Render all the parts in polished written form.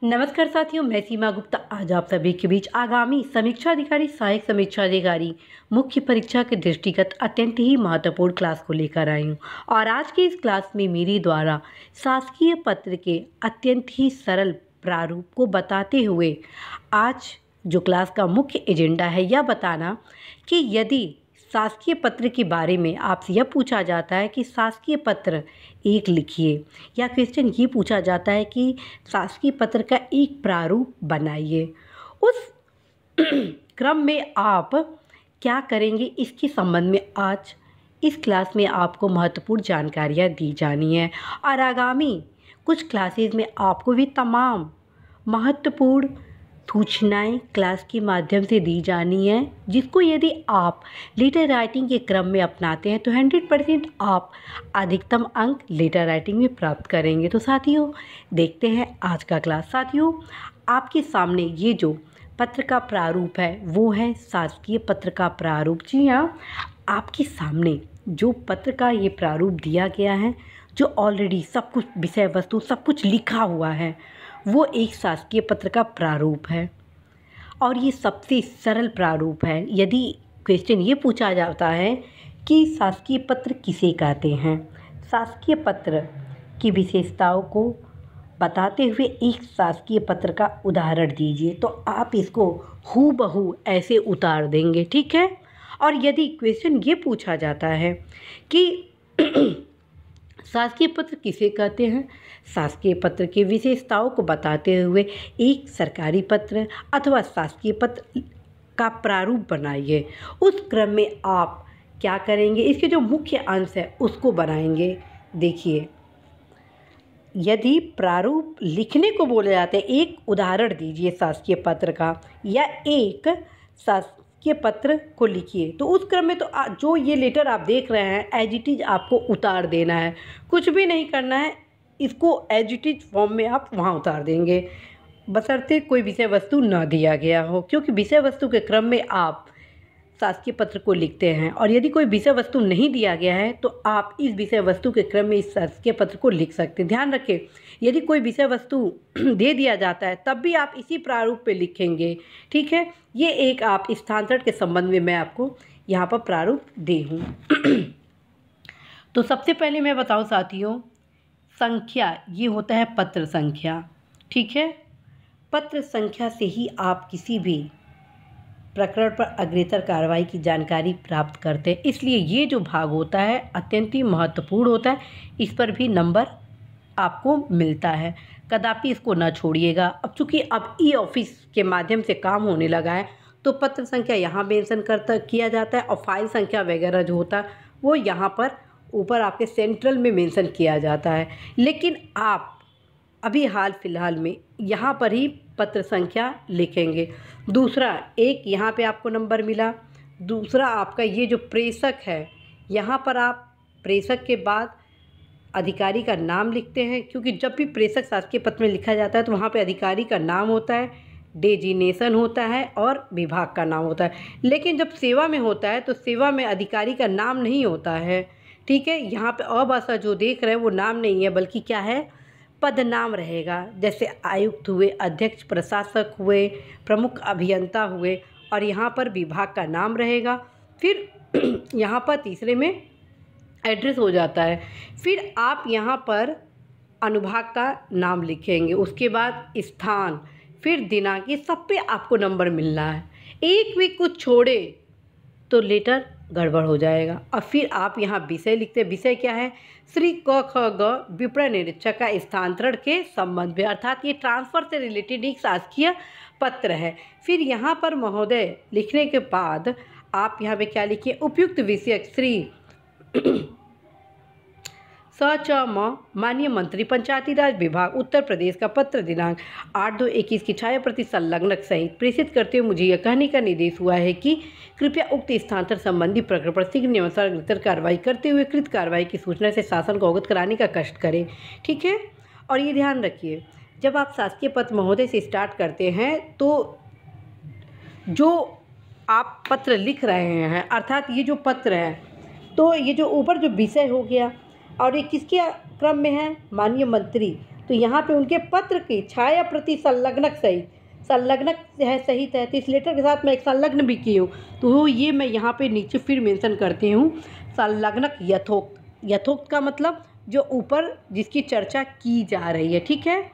नमस्कार साथियों, मैं सीमा गुप्ता आज आप सभी के बीच आगामी समीक्षा अधिकारी, सहायक समीक्षा अधिकारी मुख्य परीक्षा के दृष्टिगत अत्यंत ही महत्वपूर्ण क्लास को लेकर आई हूँ। और आज की इस क्लास में मेरे द्वारा शासकीय पत्र के अत्यंत ही सरल प्रारूप को बताते हुए आज जो क्लास का मुख्य एजेंडा है यह बताना कि यदि शासकीय पत्र के बारे में आपसे यह पूछा जाता है कि शासकीय पत्र एक लिखिए, या क्वेश्चन ये पूछा जाता है कि शासकीय पत्र का एक प्रारूप बनाइए, उस क्रम में आप क्या करेंगे इसके संबंध में आज इस क्लास में आपको महत्वपूर्ण जानकारियाँ दी जानी है। और आगामी कुछ क्लासेस में आपको भी तमाम महत्वपूर्ण सूचनाएं क्लास के माध्यम से दी जानी है, जिसको यदि आप लेटर राइटिंग के क्रम में अपनाते हैं तो 100% आप अधिकतम अंक लेटर राइटिंग में प्राप्त करेंगे। तो साथियों देखते हैं आज का क्लास। साथियों आपके सामने ये जो पत्र का प्रारूप है वो है शासकीय पत्र का प्रारूप। जी हाँ, आपके सामने जो पत्र का ये प्रारूप दिया गया है, जो ऑलरेडी सब कुछ विषय वस्तु सब कुछ लिखा हुआ है, वो एक शासकीय पत्र का प्रारूप है और ये सबसे सरल प्रारूप है। यदि क्वेश्चन ये पूछा जाता है कि शासकीय पत्र किसे कहते हैं, शासकीय पत्र की विशेषताओं को बताते हुए एक शासकीय पत्र का उदाहरण दीजिए, तो आप इसको हूबहू ऐसे उतार देंगे, ठीक है। और यदि क्वेश्चन ये पूछा जाता है कि शासकीय पत्र किसे कहते हैं, शासकीय पत्र की विशेषताओं को बताते हुए एक सरकारी पत्र अथवा शासकीय पत्र का प्रारूप बनाइए, उस क्रम में आप क्या करेंगे, इसके जो मुख्य अंश है उसको बनाएंगे। देखिए, यदि प्रारूप लिखने को बोले जाते हैं, एक उदाहरण दीजिए शासकीय पत्र का या एक शासकीय पत्र को लिखिए, तो उस क्रम में तो जो ये लेटर आप देख रहे हैं एज इट इज़ आपको उतार देना है, कुछ भी नहीं करना है, इसको एज इट इज़ फॉर्म में आप वहाँ उतार देंगे, बशर्ते कोई विषय वस्तु न दिया गया हो, क्योंकि विषय वस्तु के क्रम में आप शासकीय पत्र को लिखते हैं। और यदि कोई विषय वस्तु नहीं दिया गया है तो आप इस विषय वस्तु के क्रम में इस शासकीय पत्र को लिख सकते हैं। ध्यान रखें, यदि कोई विषय वस्तु दे दिया जाता है तब भी आप इसी प्रारूप पे लिखेंगे, ठीक है। ये एक आप स्थानांतरण के संबंध में मैं आपको यहाँ पर प्रारूप दी हूँ। तो सबसे पहले मैं बताऊँ साथियों, संख्या ये होता है पत्र संख्या, ठीक है। पत्र संख्या से ही आप किसी भी प्रकरण पर अग्रेतर कार्रवाई की जानकारी प्राप्त करते हैं, इसलिए ये जो भाग होता है अत्यंत ही महत्वपूर्ण होता है, इस पर भी नंबर आपको मिलता है, कदापि इसको ना छोड़िएगा। अब चूँकि अब ई ऑफिस के माध्यम से काम होने लगा है तो पत्र संख्या यहाँ मेंशन किया जाता है और फाइल संख्या वगैरह जो होता है वो यहाँ पर ऊपर आपके सेंट्रल में मेंशन किया जाता है। लेकिन आप अभी हाल फिलहाल में यहाँ पर ही पत्र संख्या लिखेंगे। दूसरा, एक यहाँ पे आपको नंबर मिला, दूसरा आपका ये जो प्रेषक है, यहाँ पर आप प्रेषक के बाद अधिकारी का नाम लिखते हैं, क्योंकि जब भी प्रेषक शासकीय पत्र में लिखा जाता है तो वहाँ पे अधिकारी का नाम होता है, डेजिनेशन होता है और विभाग का नाम होता है। लेकिन जब सेवा में होता है तो सेवा में अधिकारी का नाम नहीं होता है, ठीक है। यहाँ पे अभाषा जो देख रहे हैं वो नाम नहीं है, बल्कि क्या है, पद नाम रहेगा। जैसे आयुक्त हुए, अध्यक्ष प्रशासक हुए, प्रमुख अभियंता हुए, और यहाँ पर विभाग का नाम रहेगा। फिर यहाँ पर तीसरे में एड्रेस हो जाता है, फिर आप यहाँ पर अनुभाग का नाम लिखेंगे, उसके बाद स्थान, फिर दिनांक, ये सब पे आपको नंबर मिलना है। एक भी कुछ छोड़े तो लेटर गड़बड़ हो जाएगा। और फिर आप यहाँ विषय लिखते हैं, विषय क्या है, श्री क ख ग विपणन निरीक्षक का स्थानांतरण के संबंध में, अर्थात ये ट्रांसफ़र से रिलेटेड एक शासकीय पत्र है। फिर यहाँ पर महोदय लिखने के बाद आप यहाँ पे क्या लिखिए, उपयुक्त विषयक श्री स.च.म. माननीय मंत्री पंचायती राज विभाग उत्तर प्रदेश का पत्र दिनांक 8/2/21 की छायाप्रति संलग्नक सहित प्रेषित करते हुए मुझे यह कहने का निर्देश हुआ है कि कृपया उक्त स्थानांतरण संबंधी प्रकरण पर शीघ्र नियमानुसार अग्रेतर कार्रवाई करते हुए कृत कार्रवाई की सूचना से शासन को अवगत कराने का कष्ट करें, ठीक है। और ये ध्यान रखिए, जब आप शासकीय पत्र महोदय से स्टार्ट करते हैं तो जो आप पत्र लिख रहे हैं, अर्थात ये जो पत्र है, तो ये जो ऊपर जो विषय हो गया और ये किसके क्रम में है, माननीय मंत्री, तो यहाँ पे उनके पत्र की छाया प्रति संलग्नक सहित, संलग्नक है सहित है, तो इस लेटर के साथ मैं एक संलग्न भी की हूँ, तो ये मैं यहाँ पे नीचे फिर मेंशन करती हूँ, संलग्नक यथोक्त। यथोक्त का मतलब जो ऊपर जिसकी चर्चा की जा रही है, ठीक है।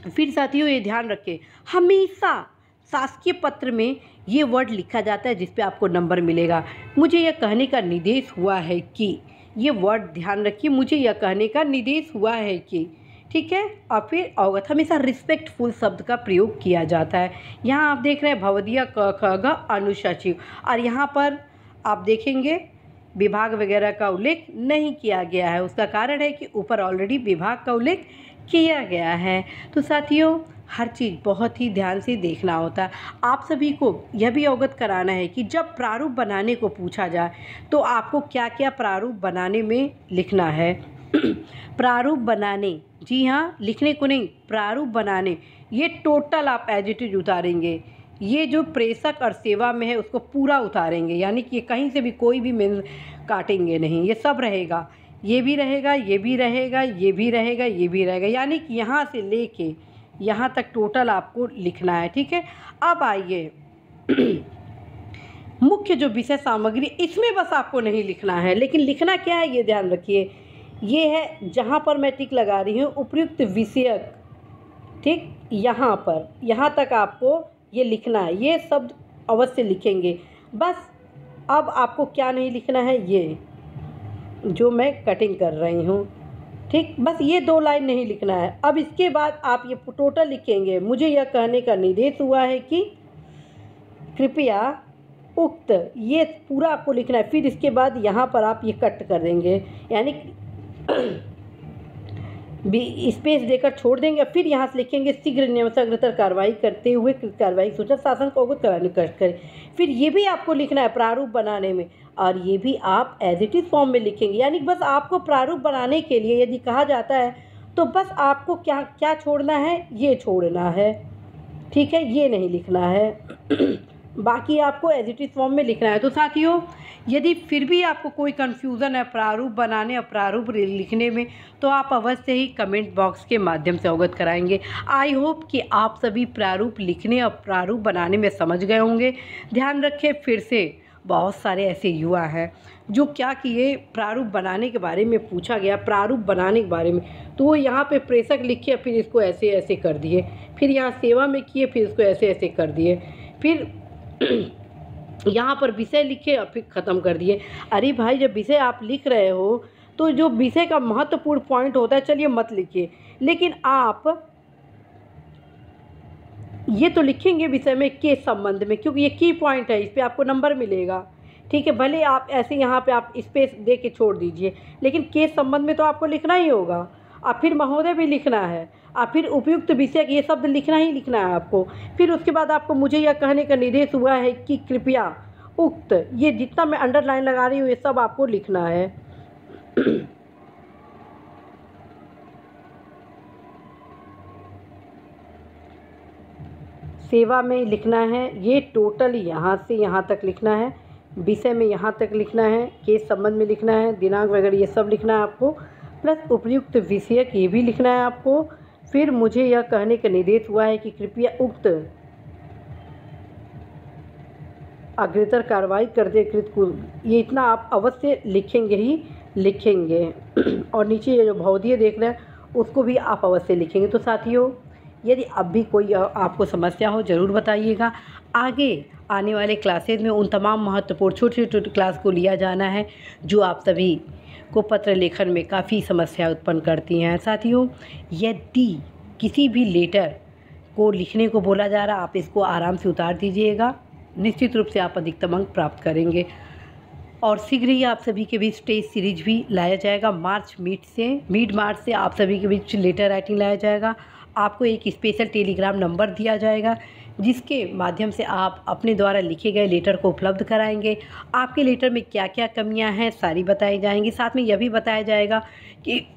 फिर साथियों ये ध्यान रखें, हमेशा शासकीय पत्र में ये वर्ड लिखा जाता है जिस पे आपको नंबर मिलेगा। मुझे यह कहने का निर्देश हुआ है कि, ये वर्ड ध्यान रखिए, मुझे यह कहने का निर्देश हुआ है कि, ठीक है। और फिर अवगत, हमेशा रिस्पेक्टफुल शब्द का प्रयोग किया जाता है। यहाँ आप देख रहे हैं भवदीय क ख ग अनुसचिव, और यहाँ पर आप देखेंगे विभाग वगैरह का उल्लेख नहीं किया गया है। उसका कारण है कि ऊपर ऑलरेडी विभाग का उल्लेख किया गया है। तो साथियों हर चीज़ बहुत ही ध्यान से देखना होता है। आप सभी को यह भी अवगत कराना है कि जब प्रारूप बनाने को पूछा जाए तो आपको क्या क्या प्रारूप बनाने में लिखना है। प्रारूप बनाने, जी हाँ, लिखने को नहीं, प्रारूप बनाने, ये टोटल आप एज इट इज उतारेंगे। ये जो प्रेषक और सेवा में है उसको पूरा उतारेंगे, यानी कि कहीं से भी कोई भी मीन्स काटेंगे नहीं, ये सब रहेगा। ये भी रहेगा, ये भी रहेगा, ये भी रहेगा, ये भी रहेगा, यानी कि यहाँ से लेके यहाँ तक टोटल आपको लिखना है, ठीक है। अब आइए मुख्य जो विषय सामग्री, इसमें बस आपको नहीं लिखना है, लेकिन लिखना क्या है ये ध्यान रखिए। ये है जहाँ पर मैं टिक लगा रही हूँ उपयुक्त विषयक, ठीक, यहाँ पर, यहाँ तक आपको ये लिखना है। ये शब्द अवश्य लिखेंगे। बस अब आपको क्या नहीं लिखना है, ये जो मैं कटिंग कर रही हूँ, ठीक, बस ये 2 लाइन नहीं लिखना है। अब इसके बाद आप ये टोटल लिखेंगे, मुझे यह कहने का निर्देश हुआ है कि कृपया उक्त, ये पूरा आपको लिखना है। फिर इसके बाद यहाँ पर आप ये कट कर देंगे, यानी स्पेस देकर छोड़ देंगे। फिर यहाँ से लिखेंगे शीघ्र नियमानुसार कार्रवाई करते हुए कार्रवाई सूचना शासन को अवगत कराने कष्ट करें। फिर ये भी आपको लिखना है प्रारूप बनाने में, और ये भी आप एज इट इज़ फॉर्म में लिखेंगे। यानी बस आपको प्रारूप बनाने के लिए यदि कहा जाता है तो बस आपको क्या क्या छोड़ना है, ये छोड़ना है, ठीक है, ये नहीं लिखना है। बाकी आपको एज इट इज़ फॉर्म में लिखना है। तो साथियों यदि फिर भी आपको कोई कन्फ्यूज़न है प्रारूप बनाने और प्रारूप लिखने में, तो आप अवश्य ही कमेंट बॉक्स के माध्यम से अवगत कराएंगे। आई होप कि आप सभी प्रारूप लिखने और प्रारूप बनाने में समझ गए होंगे। ध्यान रखें, फिर से बहुत सारे ऐसे युवा हैं जो क्या किए, प्रारूप बनाने के बारे में पूछा गया, प्रारूप बनाने के बारे में, तो वो यहाँ पे प्रेषक लिखे, फिर इसको ऐसे ऐसे कर दिए, फिर यहाँ सेवा में किए, फिर इसको ऐसे ऐसे कर दिए, फिर यहाँ पर विषय लिखे और फिर ख़त्म कर दिए। अरे भाई, जब विषय आप लिख रहे हो तो जो विषय का महत्वपूर्ण पॉइंट होता है, चलिए मत लिखिए, लेकिन आप ये तो लिखेंगे विषय में के संबंध में, क्योंकि ये की पॉइंट है, इस पर आपको नंबर मिलेगा, ठीक है। भले आप ऐसे यहाँ पे आप स्पेस दे के छोड़ दीजिए, लेकिन के संबंध में तो आपको लिखना ही होगा। और फिर महोदय भी लिखना है, और फिर उपयुक्त विषय, ये शब्द लिखना ही लिखना है आपको। फिर उसके बाद आपको मुझे यह कहने का निर्देश हुआ है कि कृपया उक्त, ये जितना मैं अंडरलाइन लगा रही हूँ ये सब आपको लिखना है। सेवा में लिखना है, ये टोटल यहाँ से यहाँ तक लिखना है, विषय में यहाँ तक लिखना है, केस संबंध में लिखना है, दिनांक वगैरह ये सब लिखना है आपको, प्लस उपयुक्त विषयक ये भी लिखना है आपको। फिर मुझे यह कहने का निर्देश हुआ है कि कृपया उक्त अग्रेतर कार्रवाई करते कृत को, ये इतना आप अवश्य लिखेंगे ही लिखेंगे। और नीचे ये जो भौतिक देख रहे हैं उसको भी आप अवश्य लिखेंगे। तो साथियों यदि अब भी कोई आपको समस्या हो ज़रूर बताइएगा। आगे आने वाले क्लासेज में उन तमाम महत्वपूर्ण छोटे छोटे क्लास को लिया जाना है जो आप सभी को पत्र लेखन में काफ़ी समस्या उत्पन्न करती हैं। साथियों यदि किसी भी लेटर को लिखने को बोला जा रहा, आप इसको आराम से उतार दीजिएगा, निश्चित रूप से आप अधिकतम अंक प्राप्त करेंगे। और शीघ्र ही आप सभी के बीच टेस्ट सीरीज भी लाया जाएगा। मिड मार्च से आप सभी के बीच लेटर राइटिंग लाया जाएगा। आपको एक स्पेशल टेलीग्राम नंबर दिया जाएगा जिसके माध्यम से आप अपने द्वारा लिखे गए लेटर को उपलब्ध कराएंगे। आपके लेटर में क्या क्या कमियां हैं सारी बताई जाएंगी। साथ में यह भी बताया जाएगा कि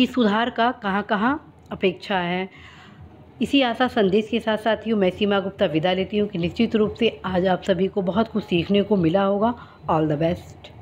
सुधार का कहां कहां अपेक्षा है। इसी आशा संदेश के साथ साथियों मैं सीमा गुप्ता विदा लेती हूं कि निश्चित रूप से आज आप सभी को बहुत कुछ सीखने को मिला होगा। All the best.